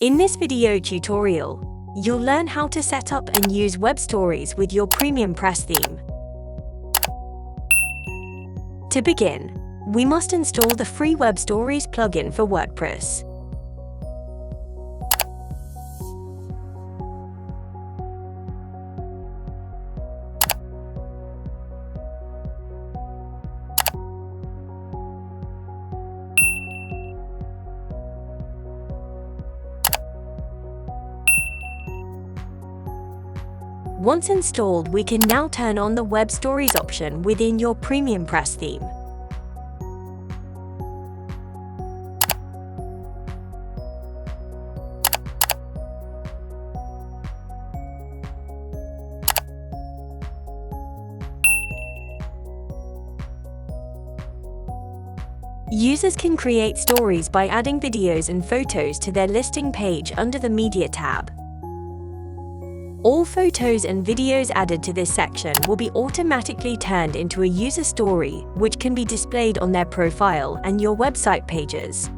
In this video tutorial, you'll learn how to set up and use web stories with your PremiumPress theme. To begin, we must install the free Web Stories plugin for WordPress. Once installed, we can now turn on the Web Stories option within your PremiumPress theme. Users can create stories by adding videos and photos to their listing page under the Media tab. All photos and videos added to this section will be automatically turned into a user story, which can be displayed on their profile and your website pages.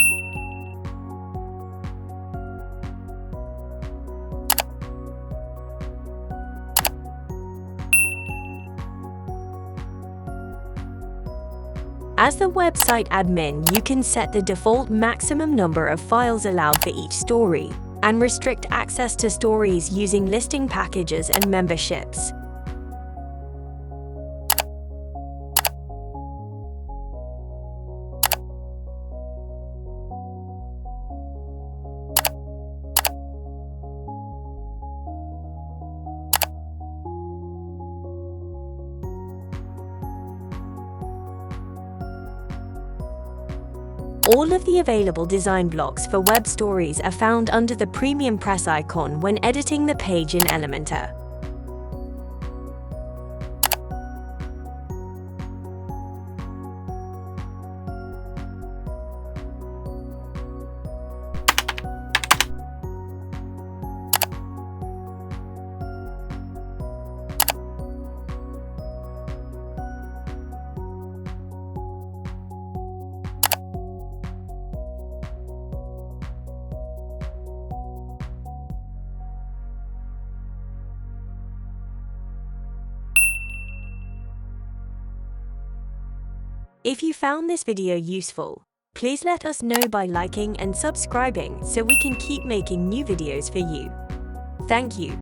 As the website admin, you can set the default maximum number of files allowed for each story, and restrict access to stories using listing packages and memberships. All of the available design blocks for web stories are found under the PremiumPress icon when editing the page in Elementor. If you found this video useful, please let us know by liking and subscribing so we can keep making new videos for you. Thank you.